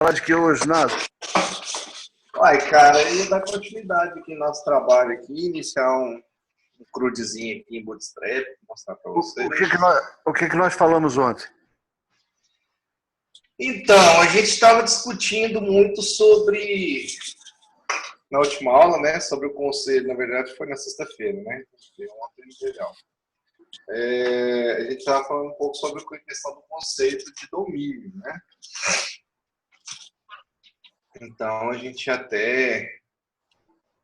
Falar de que hoje, nada? Uai, cara, ia dar continuidade aqui no nosso trabalho aqui, iniciar um crudezinho aqui em Bootstrap, mostrar para O vocês. que que nós falamos ontem? Então, a gente estava discutindo muito sobre, na última aula, né, sobre o conceito, na verdade foi na sexta-feira, né, foi ontem no geral. A gente estava falando um pouco sobre a questão do conceito de domínio, né. Então, a gente até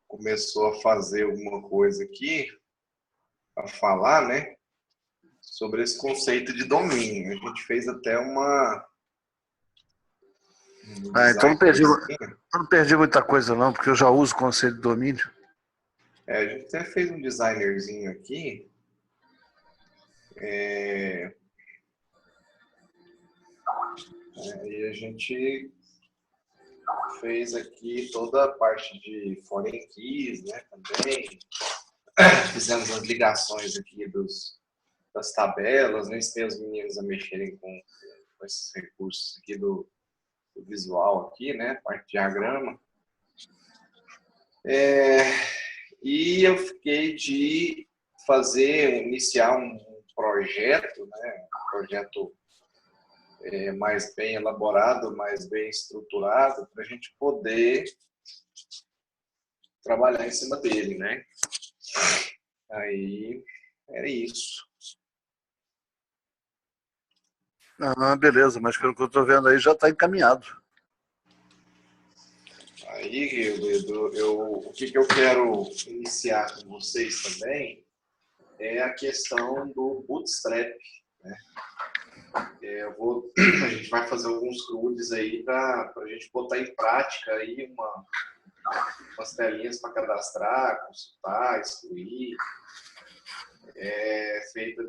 começou a fazer alguma coisa aqui, a falar, né, sobre esse conceito de domínio. A gente fez até um Então designerzinho. eu não perdi muita coisa não, porque eu já uso o conceito de domínio. A gente até fez um designerzinho aqui. E a gente fez aqui toda a parte de foreign keys, né, também. Fizemos as ligações aqui das tabelas, né, ensinei os meninos a mexerem com esses recursos aqui do visual aqui, né, parte de diagrama. E eu fiquei de iniciar um projeto, né, um projeto mais bem elaborado, mais bem estruturado, para a gente poder trabalhar em cima dele, né? Aí, é isso. Beleza, mas pelo que eu estou vendo aí já está encaminhado. Aí, o que eu quero iniciar com vocês também é a questão do Bootstrap, né? A gente vai fazer alguns crudes aí para a gente botar em prática aí umas telinhas para cadastrar, consultar, excluir, feita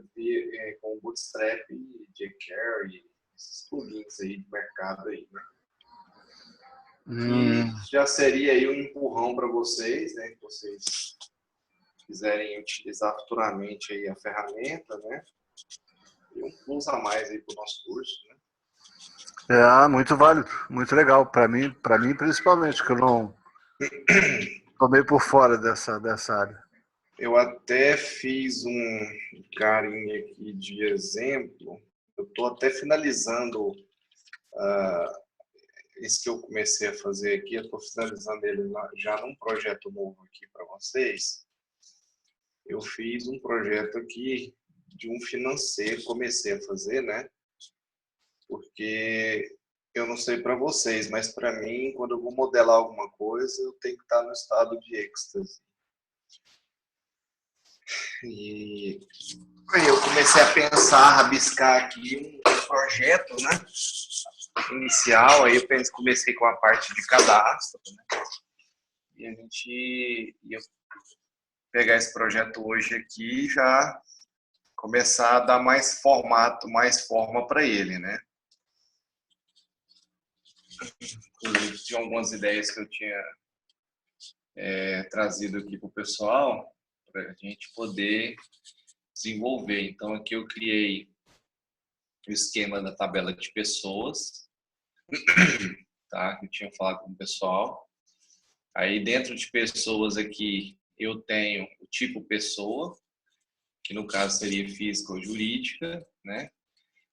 com o Bootstrap, jQuery, esses plugins aí de mercado aí, né? Que já seria aí um empurrão para vocês, né? Que vocês quiserem utilizar futuramente aí a ferramenta, né? E um plus a mais aí para o nosso curso, né? Muito válido, muito legal. Para mim principalmente, que eu não estou meio por fora dessa área. Eu até fiz um carinho aqui de exemplo. Eu estou até finalizando esse que eu comecei a fazer aqui. Eu estou finalizando ele já num projeto novo aqui para vocês. Eu fiz um projeto aqui de um financeiro, comecei a fazer, né? Porque eu não sei para vocês, mas para mim, quando eu vou modelar alguma coisa, eu tenho que estar no estado de êxtase. E aí eu comecei a pensar, a rabiscar aqui um projeto, né, inicial. Aí eu comecei com a parte de cadastro, né, e a gente ia pegar esse projeto hoje aqui e já começar a dar mais formato, mais forma para ele, né. Inclusive, tinha algumas ideias que eu tinha trazido aqui para o pessoal, para a gente poder desenvolver. Então, aqui eu criei o esquema da tabela de pessoas, tá? Eu tinha falado com o pessoal. Aí, dentro de pessoas aqui, eu tenho o tipo pessoa, que no caso seria física ou jurídica, né?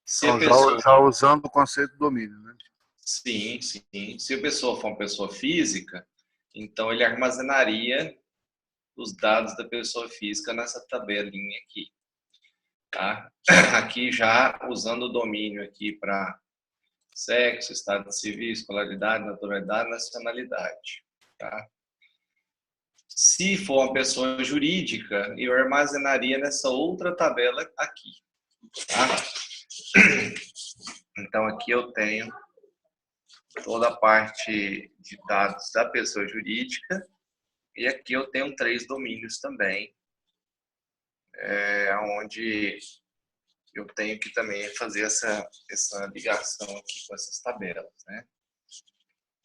Se a pessoa... já usando o conceito de domínio, né? Sim, sim. Se a pessoa for uma pessoa física, então ele armazenaria os dados da pessoa física nessa tabelinha aqui, tá? Aqui já usando o domínio aqui para sexo, estado civil, escolaridade, naturalidade, nacionalidade, tá? Se for uma pessoa jurídica, eu armazenaria nessa outra tabela aqui, tá? Então aqui eu tenho toda a parte de dados da pessoa jurídica e aqui eu tenho 3 domínios também, onde eu tenho que também fazer essa ligação aqui com essas tabelas, né?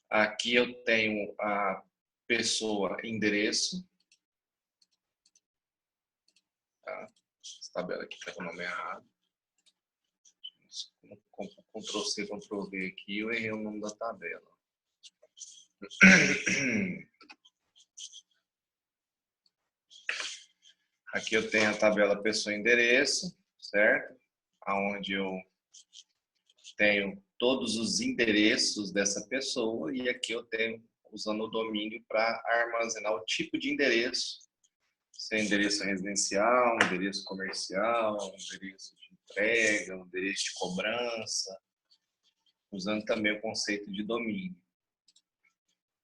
Aqui eu tenho a pessoa endereço, tá? Essa tabela aqui está com o nome errado. Ctrl C, Ctrl V aqui, eu errei o nome da tabela. Aqui eu tenho a tabela pessoa e endereço, certo? Onde eu tenho todos os endereços dessa pessoa e aqui eu tenho usando o domínio para armazenar o tipo de endereço, se é endereço residencial, endereço comercial, endereço de entrega, endereço de cobrança, usando também o conceito de domínio.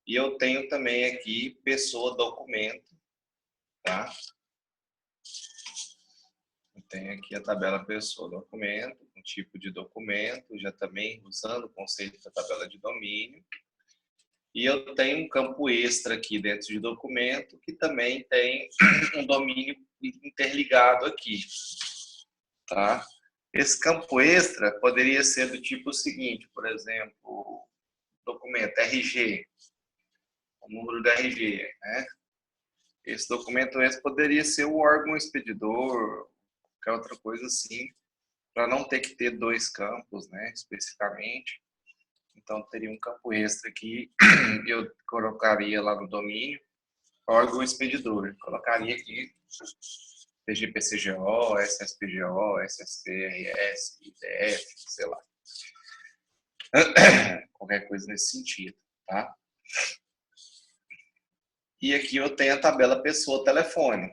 E eu tenho também aqui pessoa documento, tá? Eu tenho aqui a tabela pessoa documento, um tipo de documento, já também usando o conceito da tabela de domínio. E eu tenho um campo extra aqui dentro de documento, que também tem um domínio interligado aqui, tá? Esse campo extra poderia ser do tipo seguinte, por exemplo, documento RG, o número da RG, né? Esse documento extra poderia ser o órgão expedidor, qualquer outra coisa assim, para não ter que ter dois campos, né, especificamente. Então, teria um campo extra aqui, eu colocaria lá no domínio, órgão expedidor. Colocaria aqui PGPCGO, SSPGO, SSPRS, IDF, sei lá. Qualquer coisa nesse sentido, tá? E aqui eu tenho a tabela pessoa-telefone.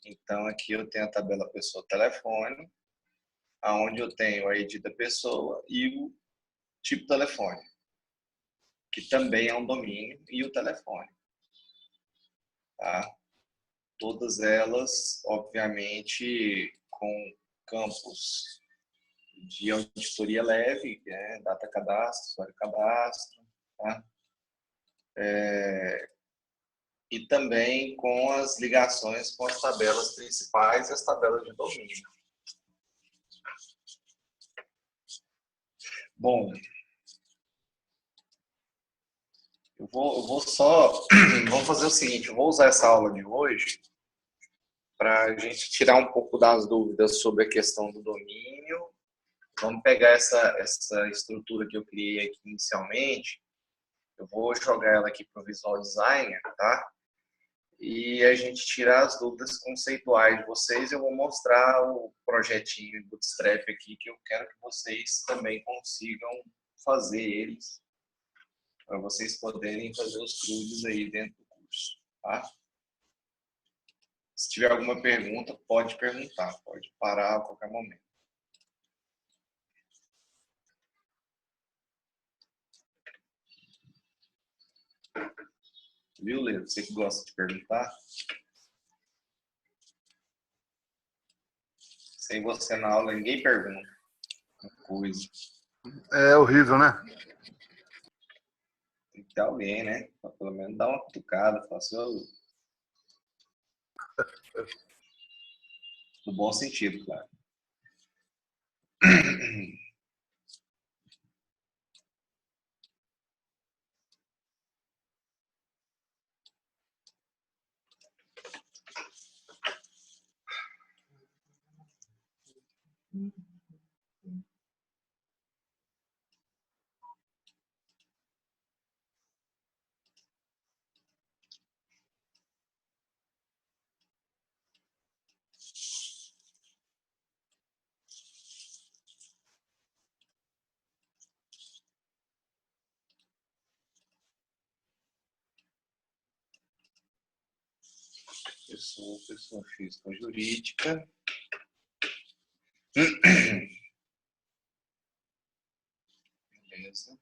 Então, aqui eu tenho a tabela pessoa-telefone, onde eu tenho a ID da pessoa e o tipo telefone, que também é um domínio, e o telefone. Tá? Todas elas, obviamente, com campos de auditoria leve, né? Data cadastro, usuário cadastro, tá? E também com as ligações com as tabelas principais e as tabelas de domínio. Bom, eu vou só... Vamos fazer o seguinte, eu vou usar essa aula de hoje para a gente tirar um pouco das dúvidas sobre a questão do domínio. Vamos pegar essa estrutura que eu criei aqui inicialmente, eu vou jogar ela aqui para o Visual Designer, tá? E a gente tirar as dúvidas conceituais de vocês. Eu vou mostrar o projetinho Bootstrap aqui, que eu quero que vocês também consigam fazer eles, para vocês poderem fazer os crudes aí dentro do curso, tá? Se tiver alguma pergunta, pode perguntar, pode parar a qualquer momento. Viu, Leo? Você que gosta de perguntar. Sem você na aula, ninguém pergunta. Coisa. É horrível, né? Tem que ter alguém, né? Pra pelo menos dar uma cutucada. Falar assim, no bom sentido, claro. Pessoa física ou jurídica. Beleza.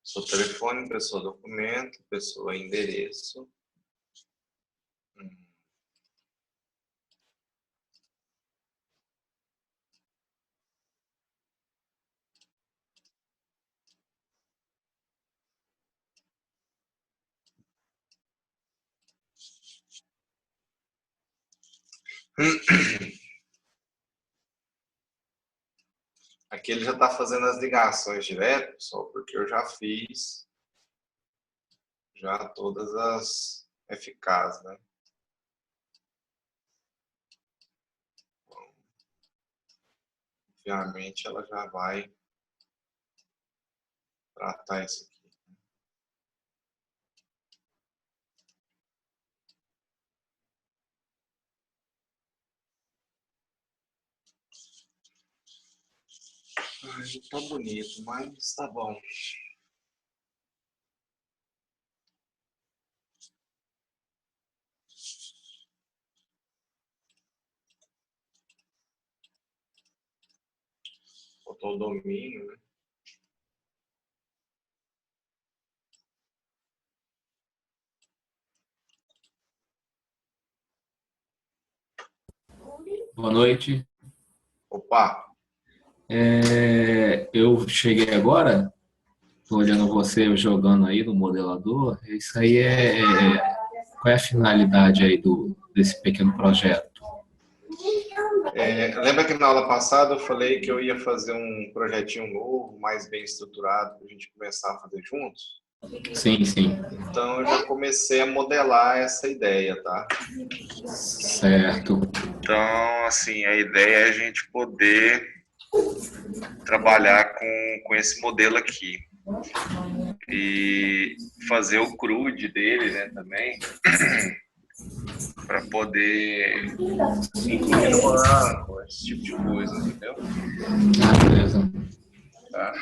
Seu telefone, pessoa documento, pessoa endereço. Aqui ele já está fazendo as ligações direto, pessoal, porque eu já fiz já todas as eficazes, né? Então, obviamente ela já vai tratar isso aqui. Ai, não tá bonito, mas tá bom. Faltou o domínio, né? Boa noite. Opa! Eu cheguei agora, estou olhando você jogando aí no modelador. Isso aí qual é a finalidade aí desse pequeno projeto? Lembra que na aula passada eu falei que eu ia fazer um projetinho novo, mais bem estruturado, para a gente começar a fazer juntos? Sim, sim. Então eu já comecei a modelar essa ideia, tá? Certo. Então, assim, a ideia é a gente poder trabalhar com esse modelo aqui. E fazer o CRUD dele, né, também, para poder incluir no banco, esse tipo de coisa, entendeu? Beleza. Tá?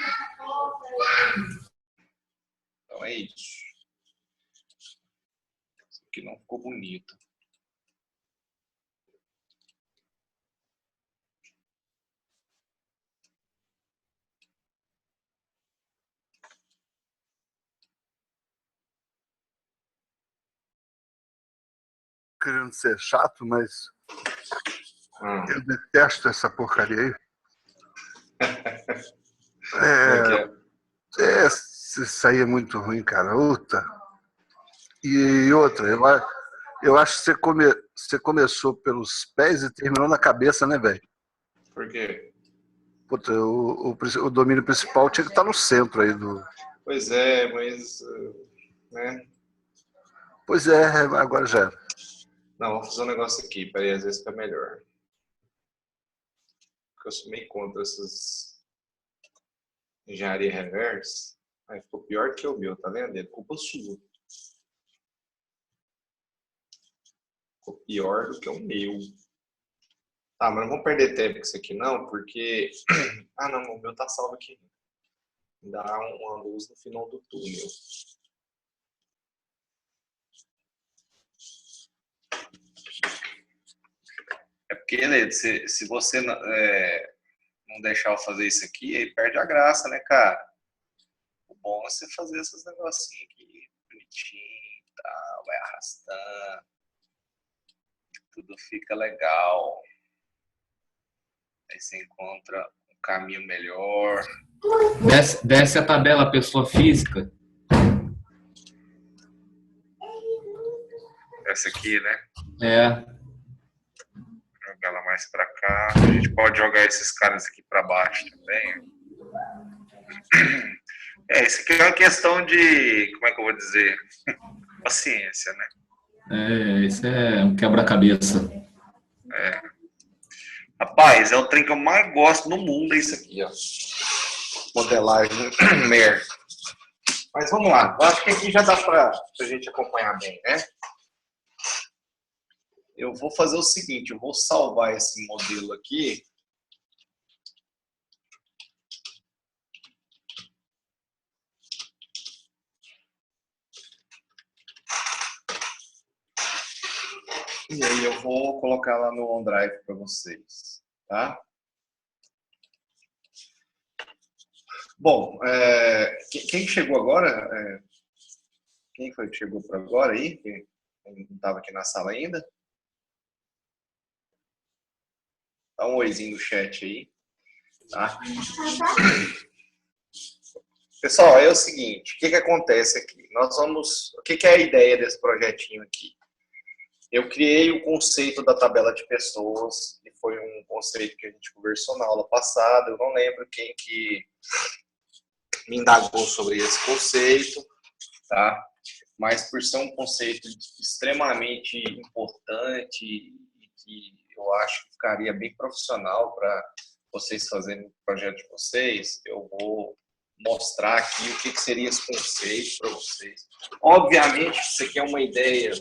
Então é isso. Isso aqui não ficou bonito. Querendo ser chato, mas eu detesto essa porcaria aí. Isso aí é muito ruim, cara. Uta. E outra, eu acho que você começou pelos pés e terminou na cabeça, né, velho? Por quê? Puta, o domínio principal tinha que estar no centro aí do. Pois é, mas... né? Pois é, agora já era. Não, vou fazer um negócio aqui, peraí, às vezes fica melhor. Porque eu sou meio contra essas engenharia reversa. Aí ficou pior que o meu, tá vendo? É culpa sua. Ficou pior do que o meu. Tá, mas não vamos perder tempo com isso aqui não, porque... Ah, não, o meu tá salvo aqui. Dá uma luz no final do túnel. É porque, Lê, se você não deixar eu fazer isso aqui, aí perde a graça, né, cara? O bom é você fazer esses negocinhos aqui, bonitinho e tal, vai arrastando, tudo fica legal. Aí você encontra um caminho melhor. Desce a tabela pessoa física. Essa aqui, né? Jogar ela mais pra cá. A gente pode jogar esses caras aqui pra baixo também. Isso aqui é uma questão de, como é que eu vou dizer? Paciência, né? Isso é um quebra-cabeça. Rapaz, é o trem que eu mais gosto no mundo, é isso aqui, ó. Modelagem merda. Mas vamos lá, eu acho que aqui já dá pra gente acompanhar bem, né? Eu vou fazer o seguinte, eu vou salvar esse modelo aqui. E aí eu vou colocar lá no OneDrive para vocês, tá? Bom, quem chegou agora? Quem foi que chegou por agora aí? Quem não estava aqui na sala ainda? Dá um oizinho no chat aí. Tá? Pessoal, é o seguinte, o que acontece aqui? O que é a ideia desse projetinho aqui? Eu criei o conceito da tabela de pessoas, que foi um conceito que a gente conversou na aula passada, eu não lembro quem que me indagou sobre esse conceito, tá? Mas por ser um conceito extremamente importante e que eu acho que ficaria bem profissional para vocês fazerem o projeto de vocês, eu vou mostrar aqui o que seria esse conceito para vocês. Obviamente, isso aqui é uma ideia,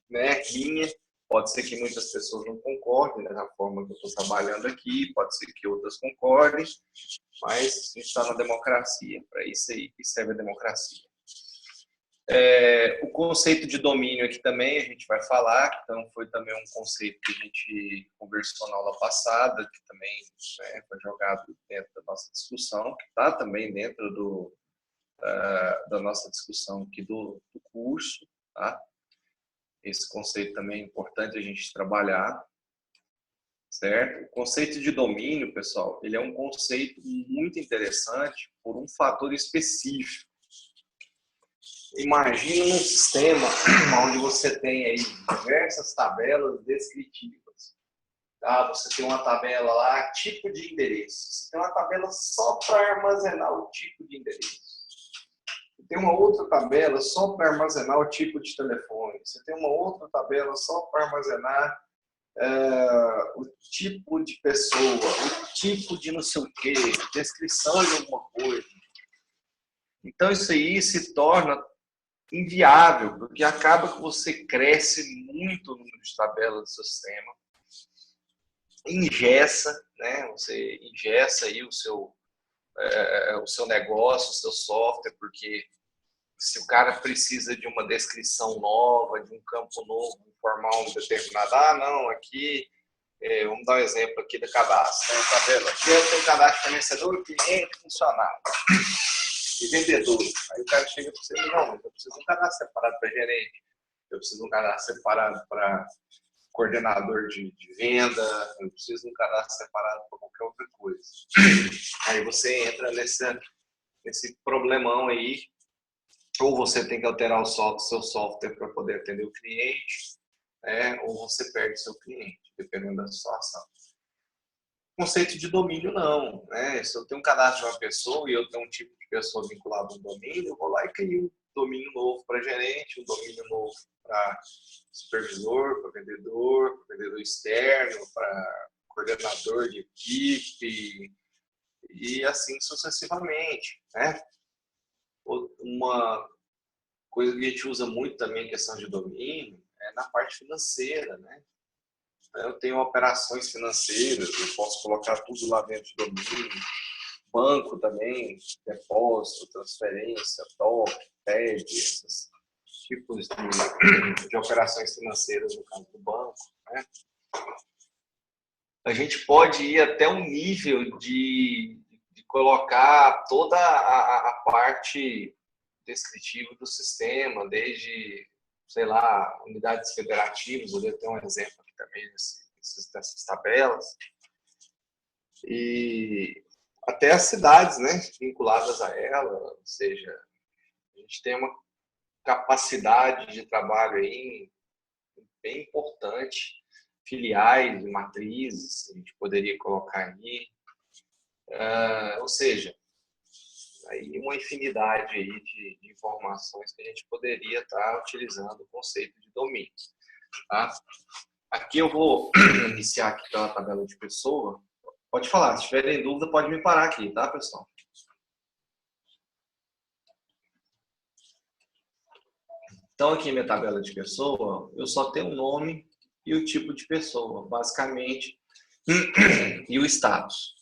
né, minha, pode ser que muitas pessoas não concordem, né, da forma que eu estou trabalhando aqui, pode ser que outras concordem, mas a gente está na democracia, para isso aí que serve a democracia. O conceito de domínio aqui também a gente vai falar, então foi também um conceito que a gente conversou na aula passada, que também, né, foi jogado dentro da nossa discussão, que está também dentro da nossa discussão aqui do curso, tá? Esse conceito também é importante a gente trabalhar, certo? O conceito de domínio, pessoal, ele é um conceito muito interessante por um fator específico. Imagina um sistema onde você tem aí diversas tabelas descritivas. Tá? Você tem uma tabela lá, tipo de endereço. Você tem uma tabela só para armazenar o tipo de endereço. Você tem uma outra tabela só para armazenar o tipo de telefone. Você tem uma outra tabela só para armazenar o tipo de pessoa, o tipo de não sei o quê, descrição de alguma coisa. Então isso aí se torna inviável, porque acaba que você cresce muito o número de tabelas do seu sistema, engessa, né? Você engessa aí o seu negócio, o seu software, porque se o cara precisa de uma descrição nova, de um campo novo, informar um determinado, não, aqui, vamos dar um exemplo aqui do cadastro, né? Tabela, aqui eu tenho cadastro de fornecedor, cliente, funcionário e vendedor. Aí o cara chega para você e diz, não, eu preciso de um cadastro separado para gerente, eu preciso de um cadastro separado para coordenador de venda, eu preciso de um cadastro separado para qualquer outra coisa. Aí você entra nesse problemão aí, ou você tem que alterar o seu software para poder atender o cliente, né, ou você perde seu cliente, dependendo da situação. Conceito de domínio não, né? Se eu tenho um cadastro de uma pessoa e eu tenho um tipo de pessoa vinculada a um domínio, eu vou lá e crio um domínio novo para gerente, um domínio novo para supervisor, para vendedor externo, para coordenador de equipe e assim sucessivamente, né? Uma coisa que a gente usa muito também em questão de domínio é na parte financeira, né? Eu tenho operações financeiras, eu posso colocar tudo lá dentro do domínio. Banco também, depósito, transferência, TOC, TED, esses tipos de operações financeiras no caso do banco, né? A gente pode ir até um nível de colocar toda a parte descritiva do sistema, desde, sei lá, unidades federativas, eu devo ter um exemplo aqui também dessas tabelas, e até as cidades, né, vinculadas a ela, ou seja, a gente tem uma capacidade de trabalho aí bem importante, filiais, matrizes, a gente poderia colocar aí, ou seja, aí uma infinidade aí de informações que a gente poderia estar utilizando o conceito de domínio. Tá? Aqui eu vou iniciar aqui pela tabela de pessoa. Pode falar, se tiverem dúvida pode me parar aqui, tá, pessoal? Então aqui minha tabela de pessoa, eu só tenho o nome e o tipo de pessoa, basicamente, e o status.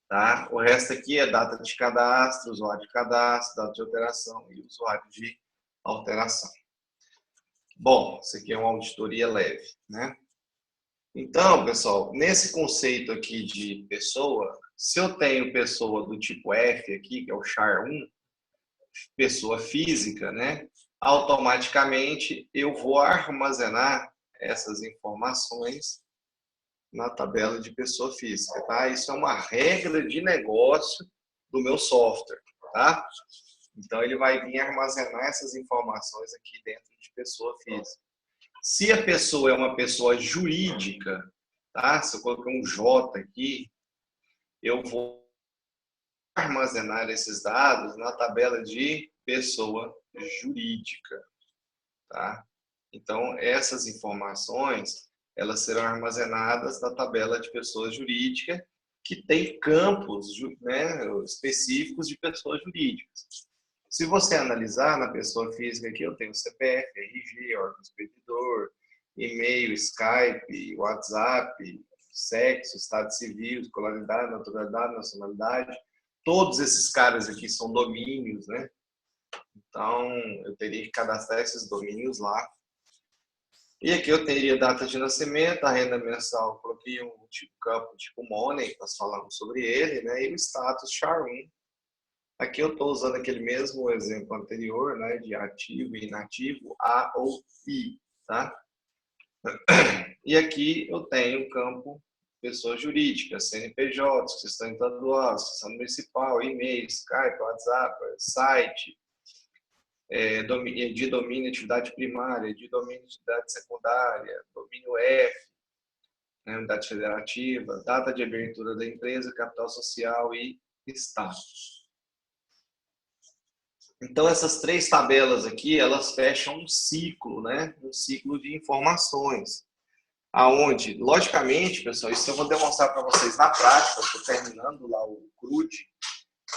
Tá? O resto aqui é data de cadastro, usuário de cadastro, data de alteração e usuário de alteração. Bom, isso aqui é uma auditoria leve, né? Então, pessoal, nesse conceito aqui de pessoa, se eu tenho pessoa do tipo F aqui, que é o char1, pessoa física, né? Automaticamente eu vou armazenar essas informações na tabela de pessoa física, tá? Isso é uma regra de negócio do meu software, tá? Então ele vai vir armazenar essas informações aqui dentro de pessoa física. Se a pessoa é uma pessoa jurídica, tá? Se eu colocar um J aqui, eu vou armazenar esses dados na tabela de pessoa jurídica, tá? Então, essas informações, elas serão armazenadas na tabela de pessoa jurídica, que tem campos, né, específicos de pessoas jurídicas. Se você analisar na pessoa física aqui, eu tenho CPF, RG, órgão expedidor, e-mail, Skype, WhatsApp, sexo, estado civil, escolaridade, naturalidade, nacionalidade. Todos esses caras aqui são domínios, né? Então, eu teria que cadastrar esses domínios lá. E aqui eu teria data de nascimento, a renda mensal, coloquei um campo tipo Money, nós falamos sobre ele, né? E o status char1. Aqui eu estou usando aquele mesmo exemplo anterior, né? De ativo e inativo, A ou I, tá? E aqui eu tenho o campo pessoa jurídica, CNPJ, Associação Estadual, Associação Municipal, e-mail, Skype, WhatsApp, site, de domínio atividade primária, de domínio atividade secundária, domínio F, né, unidade federativa, data de abertura da empresa, capital social e status. Então, essas três tabelas aqui, elas fecham um ciclo, né? Um ciclo de informações. Aonde, logicamente, pessoal, isso eu vou demonstrar para vocês na prática, estou terminando lá o CRUD,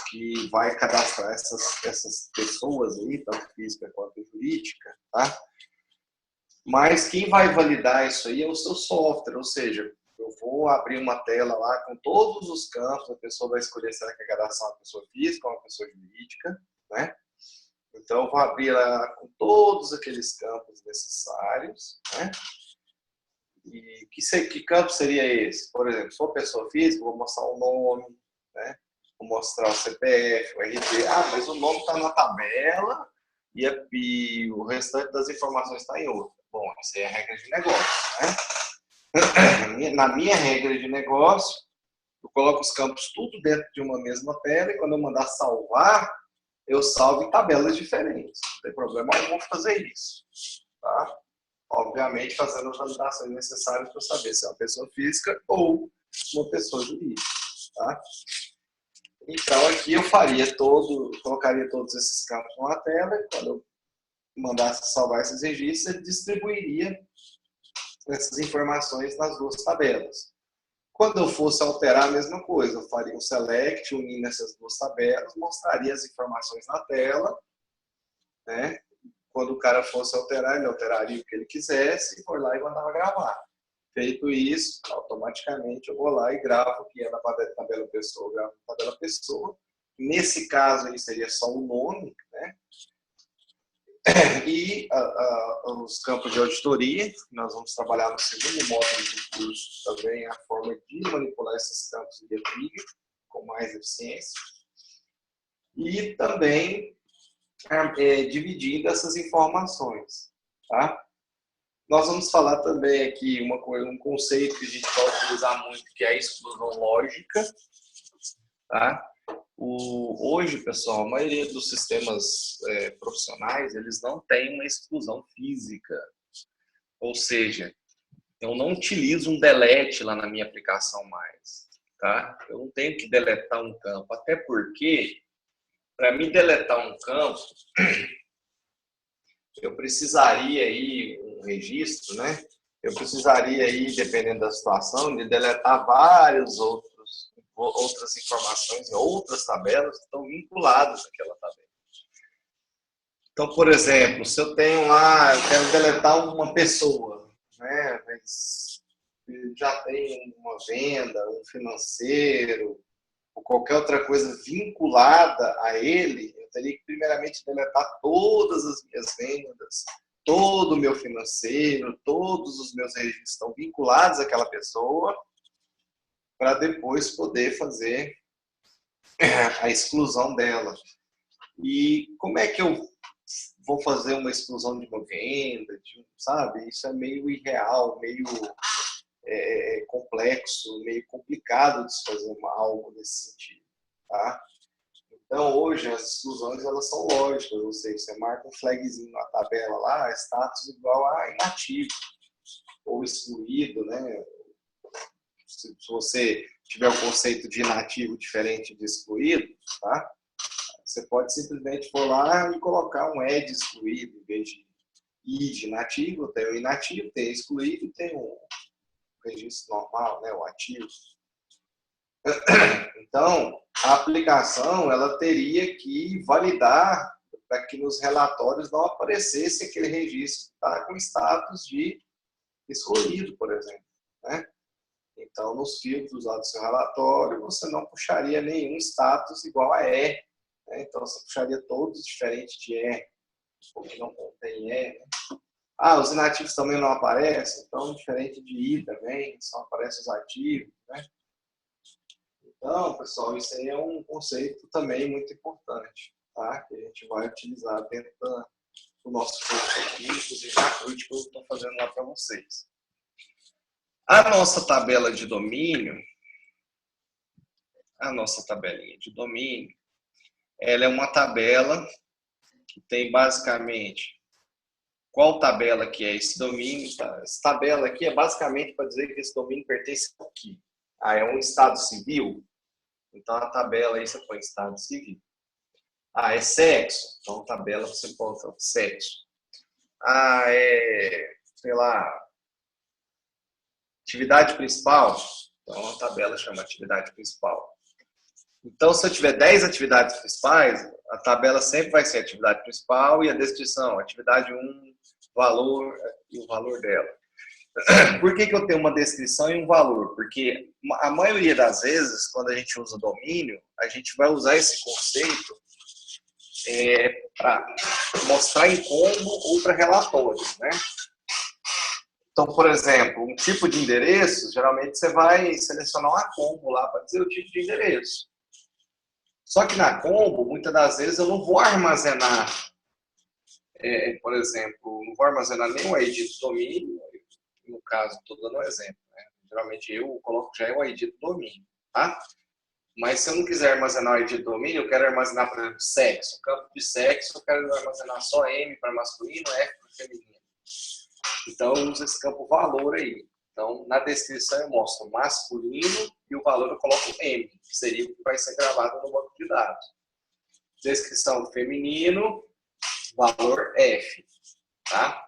que vai cadastrar essas pessoas aí, tanto física quanto jurídica, tá? Mas quem vai validar isso aí é o seu software, ou seja, eu vou abrir uma tela lá com todos os campos, a pessoa vai escolher se ela quer cadastrar uma pessoa física ou uma pessoa jurídica, né? Então, eu vou abrir lá com todos aqueles campos necessários, né? E que campo seria esse? Por exemplo, se for pessoa física, eu vou mostrar o nome, né? Vou mostrar o CPF, o RG. Ah, mas o nome está na tabela e o restante das informações está em outra. Bom, isso aí é a regra de negócio, né? Na minha regra de negócio, eu coloco os campos tudo dentro de uma mesma tela e quando eu mandar salvar, eu salvo em tabelas diferentes. Não tem problema algum fazer isso, tá? Obviamente, fazendo as validações necessárias para saber se é uma pessoa física ou uma pessoa jurídica, tá? Então, aqui eu colocaria todos esses campos numa tela e quando eu mandasse salvar esses registros, ele distribuiria essas informações nas duas tabelas. Quando eu fosse alterar a mesma coisa, eu faria um select, unindo essas duas tabelas, mostraria as informações na tela, né? Quando o cara fosse alterar, ele alteraria o que ele quisesse, e for lá e mandava gravar. Feito isso, automaticamente eu vou lá e gravo o que é na tabela pessoa, gravo na tabela pessoa. Nesse caso aí seria só o nome, né? E os campos de auditoria, nós vamos trabalhar no segundo módulo do curso também, a forma de manipular esses campos de trigger com mais eficiência. E também dividindo essas informações, tá? Nós vamos falar também aqui um conceito que a gente pode utilizar muito, que é a exclusão lógica, tá? Hoje, pessoal, a maioria dos sistemas profissionais, eles não têm uma exclusão física. Ou seja, eu não utilizo um delete lá na minha aplicação mais, tá? Eu não tenho que deletar um campo, até porque para mim deletar um campo, eu precisaria aí um registro, né? Eu precisaria aí, dependendo da situação, de deletar outras informações em outras tabelas que estão vinculadas àquela tabela. Então, por exemplo, se eu tenho lá, eu quero deletar uma pessoa, né? Mas já tem uma venda, um financeiro, ou qualquer outra coisa vinculada a ele, eu teria que primeiramente deletar todas as minhas vendas, todo o meu financeiro, todos os meus registros estão vinculados àquela pessoa. para depois poder fazer a exclusão dela. E como é que eu vou fazer uma exclusão de uma venda, sabe? Isso é meio irreal, meio complexo, meio complicado de se fazer algo nesse sentido, tá? Então, hoje, as exclusões, elas são lógicas, ou seja, você marca um flagzinho na tabela lá, status igual a inativo, ou excluído, né? Se você tiver o conceito de inativo diferente de excluído, tá? Você pode simplesmente for lá e colocar um ed excluído, em vez de id inativo, tem o inativo, tem o excluído e tem o registro normal, né, o ativo. Então, a aplicação ela teria que validar para que nos relatórios não aparecesse aquele registro que está com status de excluído, por exemplo, né? Então, nos filtros lá do seu relatório, você não puxaria nenhum status igual a E, né? Então, você puxaria todos diferentes de E, porque não contém E, né? Os inativos também não aparecem, então, diferente de I também, só aparecem os ativos, né? Então, pessoal, isso aí é um conceito também muito importante, tá? Que a gente vai utilizar dentro do nosso curso aqui, inclusive na CRUD que eu estou fazendo lá para vocês. A nossa tabela de domínio, a nossa tabelinha de domínio, ela é uma tabela que tem basicamente qual tabela que é esse domínio. Tá? Essa tabela aqui é basicamente para dizer que esse domínio pertence ao quê? É um estado civil? Então, a tabela aí você põe estado civil. É sexo? Então, a tabela você põe sexo. Sei lá, atividade principal? Então, a tabela chama atividade principal. Então, se eu tiver 10 atividades principais, a tabela sempre vai ser atividade principal e a descrição, atividade 1, valor e o valor dela. Por que eu tenho uma descrição e um valor? Porque a maioria das vezes, quando a gente usa domínio, a gente vai usar esse conceito para mostrar em combo ou para relatórios, né? Então, por exemplo, um tipo de endereço, geralmente você vai selecionar uma combo lá para dizer o tipo de endereço. Só que na combo, muitas das vezes, eu não vou armazenar, por exemplo, não vou armazenar nem o ID do domínio, no caso, estou dando um exemplo, né? Geralmente eu coloco já o ID do domínio, tá? Mas se eu não quiser armazenar o ID do domínio, eu quero armazenar, por exemplo, sexo. Campo de sexo, eu quero armazenar só M para masculino, F para feminino. Então, eu uso esse campo valor aí. Então, na descrição eu mostro masculino e o valor eu coloco M, que seria o que vai ser gravado no banco de dados. Descrição feminino, valor F, tá?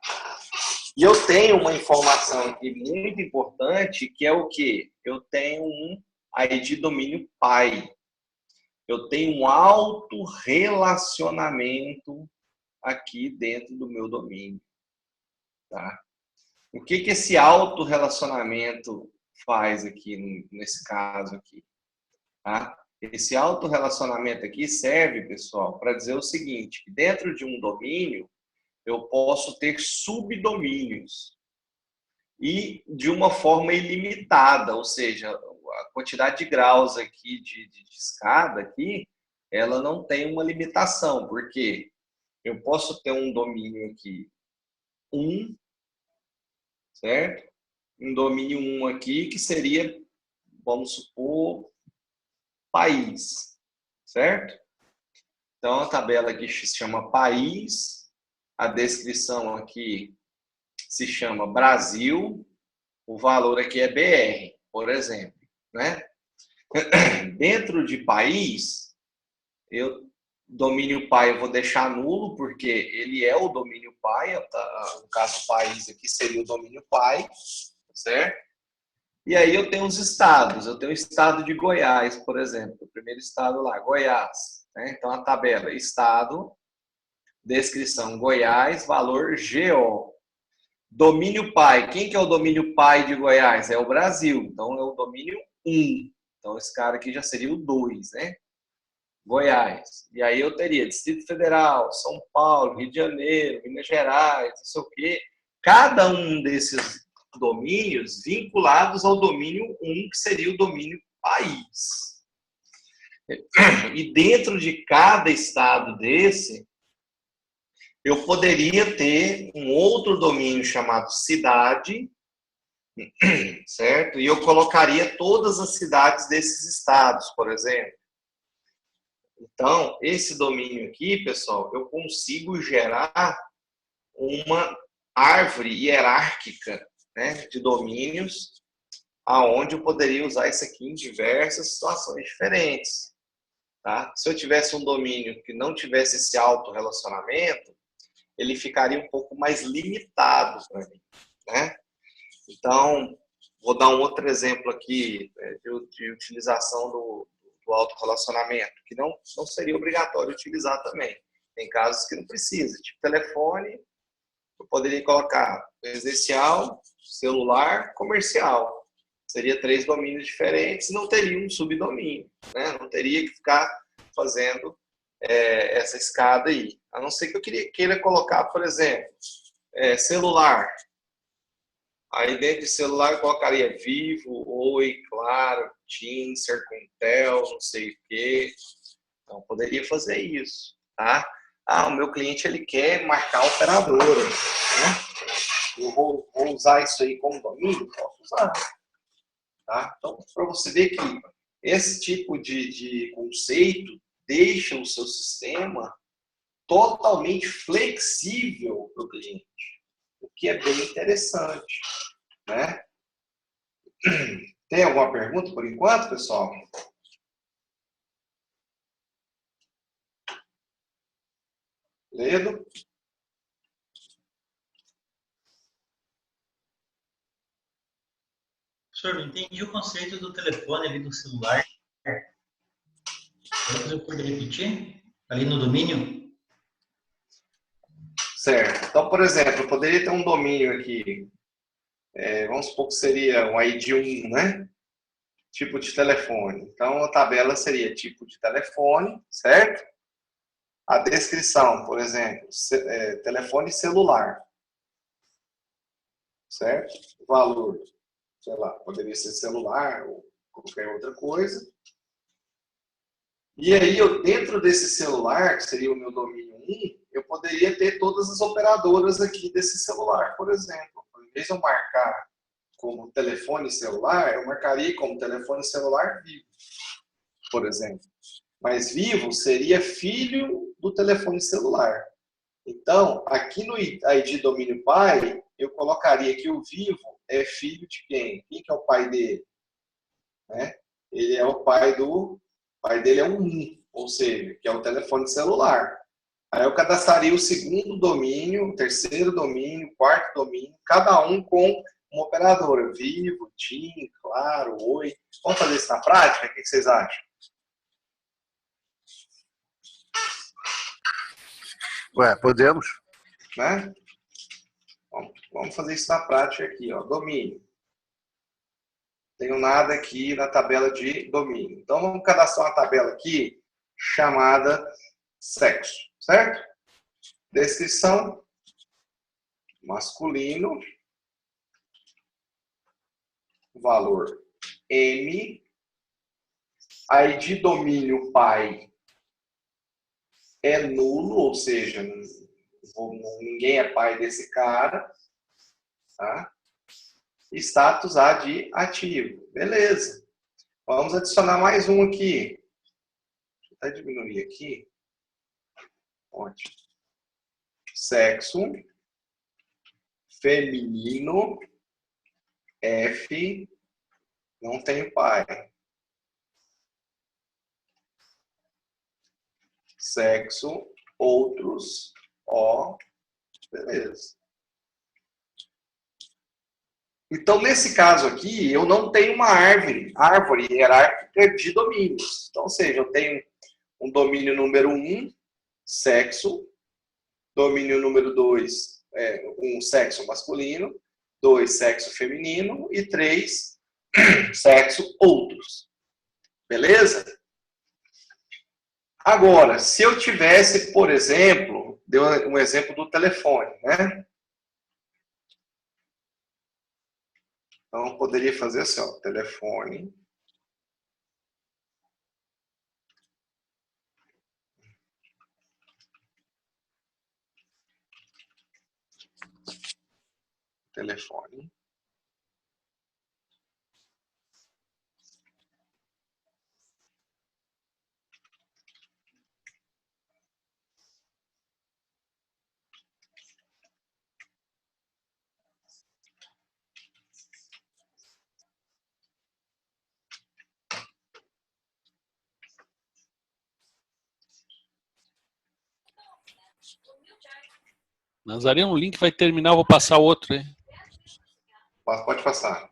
E eu tenho uma informação aqui muito importante, que é o quê? Eu tenho um ID domínio pai. Eu tenho um autorrelacionamento aqui dentro do meu domínio, tá? O que esse autorrelacionamento faz aqui, nesse caso aqui? Tá? Esse autorrelacionamento aqui serve, pessoal, para dizer o seguinte, que dentro de um domínio, eu posso ter subdomínios e de uma forma ilimitada, ou seja, a quantidade de graus aqui de escada aqui, ela não tem uma limitação, porque eu posso ter um domínio aqui 1, certo? Um domínio 1 aqui que seria, vamos supor, país, certo? Então, a tabela aqui se chama país, a descrição aqui se chama Brasil, o valor aqui é BR, por exemplo, né? Dentro de país, domínio pai eu vou deixar nulo, porque ele é o domínio pai, no caso país aqui seria o domínio pai, certo? E aí eu tenho os estados, eu tenho o estado de Goiás, por exemplo, o primeiro estado lá, Goiás, né? Então a tabela, estado, descrição Goiás, valor GO. Domínio pai, quem que é o domínio pai de Goiás? É o Brasil, então é o domínio 1. Então esse cara aqui já seria o 2, né? Goiás. E aí eu teria Distrito Federal, São Paulo, Rio de Janeiro, Minas Gerais, não sei o quê. Cada um desses domínios vinculados ao domínio 1, que seria o domínio país. E dentro de cada estado desse, eu poderia ter um outro domínio chamado cidade, certo? E eu colocaria todas as cidades desses estados, por exemplo. Então, esse domínio aqui, pessoal, eu consigo gerar uma árvore hierárquica, né, de domínios, aonde eu poderia usar isso aqui em diversas situações diferentes. Tá? Se eu tivesse um domínio que não tivesse esse autorrelacionamento, ele ficaria um pouco mais limitado para mim, né? Então, vou dar um outro exemplo aqui de utilização do autorrelacionamento, que não seria obrigatório utilizar também. Tem casos que não precisa, tipo telefone, eu poderia colocar residencial, celular, comercial. Seria 3 domínios diferentes, não teria um subdomínio, né? Não teria que ficar fazendo essa escada aí. A não ser que eu queira colocar, por exemplo, celular. Aí dentro de celular eu colocaria Vivo, Oi, Claro, TIM, Sercontel, não sei o quê. Então poderia fazer isso, tá? O meu cliente ele quer marcar a operadora, né? Eu vou usar isso aí como domínio? Posso usar. Tá? Então, para você ver que esse tipo de conceito deixa o seu sistema totalmente flexível para o cliente, o que é bem interessante, né? Tem alguma pergunta por enquanto, pessoal? Ledo? Professor, não entendi o conceito do telefone ali do celular. Você pode repetir? Ali no domínio? Certo. Então, por exemplo, eu poderia ter um domínio aqui, vamos supor que seria um ID 1, né? Tipo de telefone. Então, a tabela seria tipo de telefone, certo? A descrição, por exemplo, telefone celular, certo? O valor, sei lá, poderia ser celular ou qualquer outra coisa. E aí, dentro desse celular, que seria o meu domínio 1, eu poderia ter todas as operadoras aqui desse celular, por exemplo. Em vez de eu marcar como telefone celular, eu marcaria como telefone celular Vivo, por exemplo. Mas Vivo seria filho do telefone celular. Então, aqui no ID domínio pai, eu colocaria que o Vivo é filho de quem? Quem que é o pai dele? Né? Ele é o pai dele é um 1, ou seja, que é o telefone celular. Aí eu cadastraria o segundo domínio, o terceiro domínio, o quarto domínio, cada um com uma operadora. Vivo, TIM, Claro, Oi. Vamos fazer isso na prática? O que vocês acham? Podemos? Né? Vamos fazer isso na prática aqui, ó. Domínio. Tenho nada aqui na tabela de domínio. Então, vamos cadastrar uma tabela aqui chamada sexo, certo? Descrição, masculino, valor M, ID domínio pai é nulo, ou seja, ninguém é pai desse cara, tá? Status A de ativo. Beleza. Vamos adicionar mais um aqui. Deixa eu até diminuir aqui. Ótimo. Sexo. Feminino. F. Não tem pai. Sexo. Outros. O. Beleza. Então, nesse caso aqui, eu não tenho uma árvore hierárquica de domínios. Então, ou seja, eu tenho um domínio número 1, sexo, domínio número 2, um sexo masculino, 2, sexo feminino e 3, sexo outros. Beleza? Agora, se eu tivesse, por exemplo, deu um exemplo do telefone, né? Então, poderia fazer assim, ó, telefone. Telefone. Nazareno, o link vai terminar, eu vou passar outro, hein? Pode passar.